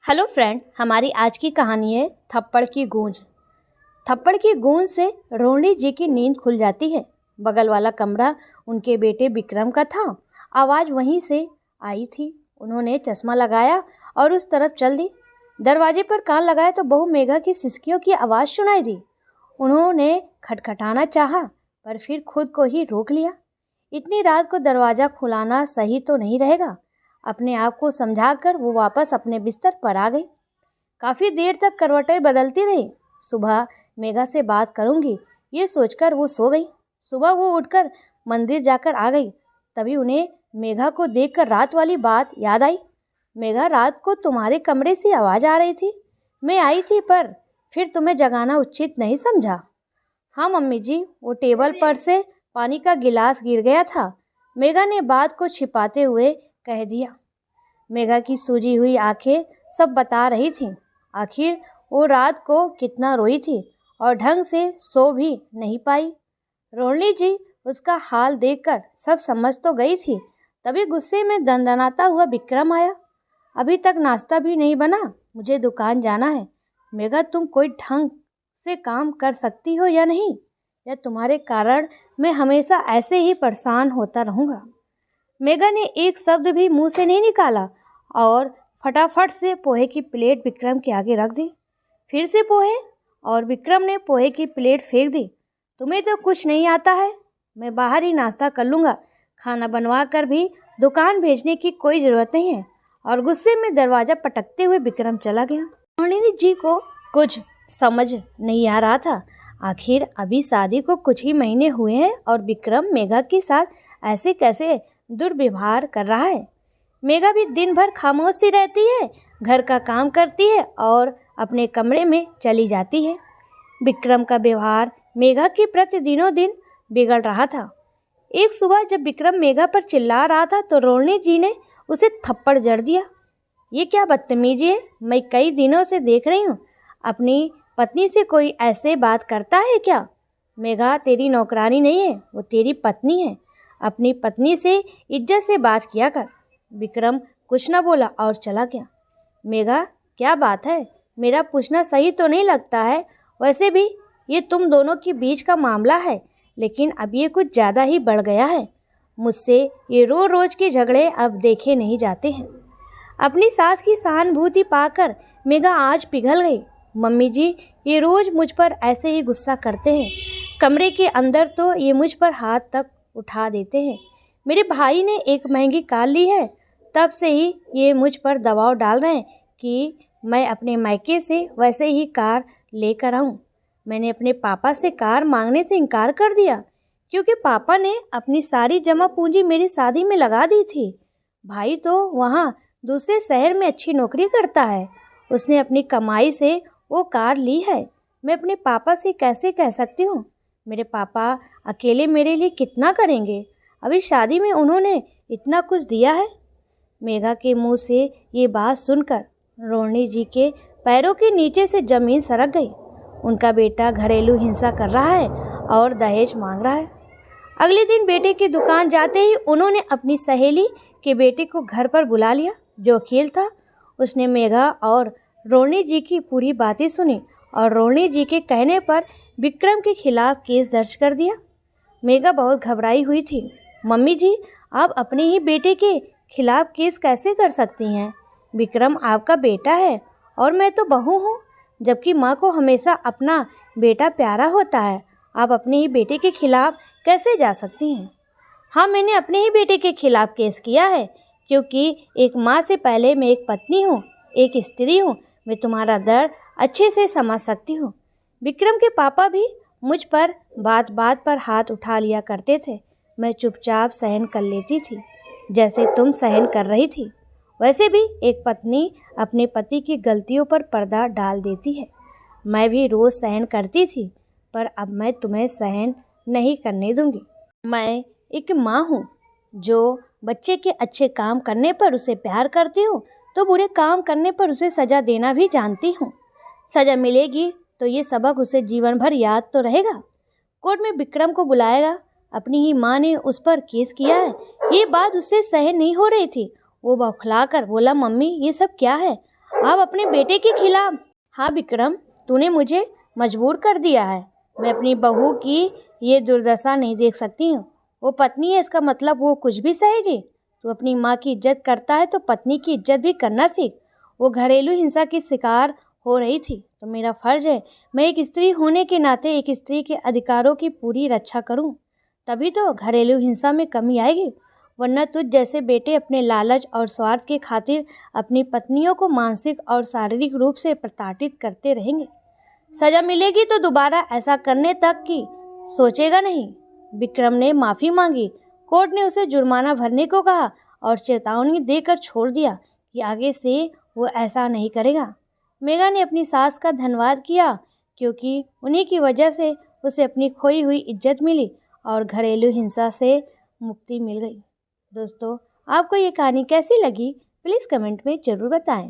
Hello friend, हमारी आज की कहानी है थप्पड़ की गूंज। थप्पड़ की गूंज से रोहिणी जी की नींद खुल जाती है। बगल वाला कमरा उनके बेटे विक्रम का था। आवाज़ वहीं से आई थी। उन्होंने चश्मा लगाया और उस तरफ चल दी। दरवाजे पर कान लगाया तो बहू मेघा की सिसकियों की आवाज़ सुनाई दी। उन्होंने खटखटाना चाहा पर फिर खुद को ही रोक लिया। इतनी रात को दरवाज़ा खुलाना सही तो नहीं रहेगा। अपने आप को समझाकर वो वापस अपने बिस्तर पर आ गई। काफ़ी देर तक करवटें बदलती रही। सुबह मेघा से बात करूंगी ये सोचकर वो सो गई। सुबह वो उठकर मंदिर जाकर आ गई। तभी उन्हें मेघा को देखकर रात वाली बात याद आई। मेघा, रात को तुम्हारे कमरे से आवाज़ आ रही थी। मैं आई थी पर फिर तुम्हें जगाना उचित नहीं समझा। हाँ मम्मी जी, वो टेबल पर से पानी का गिलास गिर गया था। मेघा ने बात को छिपाते हुए कह दिया। मेघा की सूजी हुई आंखें सब बता रही थीं। आखिर वो रात को कितना रोई थी और ढंग से सो भी नहीं पाई। रोहिणी जी उसका हाल देखकर सब समझ तो गई थी। तभी गुस्से में दंदनाता हुआ विक्रम आया। अभी तक नाश्ता भी नहीं बना, मुझे दुकान जाना है। मेघा, तुम कोई ढंग से काम कर सकती हो या नहीं, या तुम्हारे कारण मैं हमेशा ऐसे ही परेशान होता रहूँगा। मेघा ने एक शब्द भी मुंह से नहीं निकाला और फटाफट से पोहे की प्लेट विक्रम के आगे रख दी। फिर से पोहे, और विक्रम ने पोहे की प्लेट फेंक दी। तुम्हें तो कुछ नहीं आता है, मैं बाहर ही नाश्ता कर लूँगा। खाना बनवा कर भी दुकान भेजने की कोई ज़रूरत नहीं है। और गुस्से में दरवाज़ा पटकते हुए विक्रम चला गया। रोहिणी जी को कुछ समझ नहीं आ रहा था। आखिर अभी शादी को कुछ ही महीने हुए हैं और विक्रम मेघा के साथ ऐसे कैसे दुर्व्यवहार कर रहा है। मेघा भी दिन भर खामोश सी रहती है, घर का काम करती है और अपने कमरे में चली जाती है। विक्रम का व्यवहार मेघा के प्रति दिनों दिन बिगड़ रहा था। एक सुबह जब विक्रम मेघा पर चिल्ला रहा था तो रोहिणी जी ने उसे थप्पड़ जड़ दिया। ये क्या बदतमीजी है, मैं कई दिनों से देख रही हूँ। अपनी पत्नी से कोई ऐसे बात करता है क्या? मेघा तेरी नौकरानी नहीं है, वो तेरी पत्नी है। अपनी पत्नी से इज्जत से बात किया कर। विक्रम कुछ न बोला और चला गया। मेघा, क्या बात है, मेरा पूछना सही तो नहीं लगता है। वैसे भी ये तुम दोनों के बीच का मामला है, लेकिन अब ये कुछ ज़्यादा ही बढ़ गया है। मुझसे ये रोज़ के झगड़े अब देखे नहीं जाते हैं। अपनी सास की सहानुभूति पाकर मेघा आज पिघल गई। मम्मी जी, ये रोज़ मुझ पर ऐसे ही गुस्सा करते हैं। कमरे के अंदर तो ये मुझ पर हाथ तक उठा देते हैं। मेरे भाई ने एक महंगी कार ली है, तब से ही ये मुझ पर दबाव डाल रहे हैं कि मैं अपने मायके से वैसे ही कार लेकर आऊँ। मैंने अपने पापा से कार मांगने से इनकार कर दिया क्योंकि पापा ने अपनी सारी जमा पूंजी मेरी शादी में लगा दी थी। भाई तो वहाँ दूसरे शहर में अच्छी नौकरी करता है, उसने अपनी कमाई से वो कार ली है। मैं अपने पापा से कैसे कह सकती हूँ? मेरे पापा अकेले मेरे लिए कितना करेंगे? अभी शादी में उन्होंने इतना कुछ दिया है। मेघा के मुंह से ये बात सुनकर रोहिणी जी के पैरों के नीचे से ज़मीन सरक गई। उनका बेटा घरेलू हिंसा कर रहा है और दहेज मांग रहा है। अगले दिन बेटे की दुकान जाते ही उन्होंने अपनी सहेली के बेटे को घर पर बुला लिया। जो वकील था उसने मेघा और रोहिणी जी की पूरी बातें सुनी और रोहिणी जी के कहने पर विक्रम के खिलाफ केस दर्ज कर दिया। मेघा बहुत घबराई हुई थी। मम्मी जी, आप अपने ही बेटे के खिलाफ केस कैसे कर सकती हैं? विक्रम आपका बेटा है और मैं तो बहू हूँ, जबकि माँ को हमेशा अपना बेटा प्यारा होता है। आप अपने ही बेटे के खिलाफ कैसे जा सकती हैं? हाँ, मैंने अपने ही बेटे के खिलाफ केस किया है क्योंकि एक माँ से पहले मैं एक पत्नी हूँ, एक स्त्री हूँ। मैं तुम्हारा दर्द अच्छे से समझ सकती हूँ। विक्रम के पापा भी मुझ पर बात बात पर हाथ उठा लिया करते थे। मैं चुपचाप सहन कर लेती थी, जैसे तुम सहन कर रही थी। वैसे भी एक पत्नी अपने पति की गलतियों पर पर्दा डाल देती है। मैं भी रोज़ सहन करती थी, पर अब मैं तुम्हें सहन नहीं करने दूंगी। मैं एक माँ हूँ जो बच्चे के अच्छे काम करने पर उसे प्यार करती हूँ, तो बुरे काम करने पर उसे सज़ा देना भी जानती हूँ। सज़ा मिलेगी तो ये सबक उसे जीवन भर याद तो रहेगा। कोर्ट में विक्रम को बुलाएगा। अपनी ही माँ ने उस पर केस किया है, ये बात उससे सहन नहीं हो रही थी। वो बौखला कर बोला, मम्मी ये सब क्या है? आप अपने बेटे के खिलाफ? हाँ विक्रम, तूने मुझे मजबूर कर दिया है। मैं अपनी बहू की ये दुर्दशा नहीं देख सकती हूँ। वो पत्नी है, इसका मतलब वो कुछ भी सहेगी। तू अपनी माँ की इज्जत करता है तो पत्नी की इज्जत भी करना सीख। वो घरेलू हिंसा की शिकार हो रही थी तो मेरा फर्ज है मैं एक स्त्री होने के नाते एक स्त्री के अधिकारों की पूरी रक्षा करूं। तभी तो घरेलू हिंसा में कमी आएगी, वरना तुझ जैसे बेटे अपने लालच और स्वार्थ के खातिर अपनी पत्नियों को मानसिक और शारीरिक रूप से प्रताड़ित करते रहेंगे। सजा मिलेगी तो दोबारा ऐसा करने तक की सोचेगा नहीं। विक्रम ने माफ़ी मांगी। कोर्ट ने उसे जुर्माना भरने को कहा और चेतावनी देकर छोड़ दिया कि आगे से वो ऐसा नहीं करेगा। मेघा ने अपनी सास का धन्यवाद किया क्योंकि उन्हीं की वजह से उसे अपनी खोई हुई इज्जत मिली और घरेलू हिंसा से मुक्ति मिल गई। दोस्तों, आपको ये कहानी कैसी लगी प्लीज़ कमेंट में ज़रूर बताएं।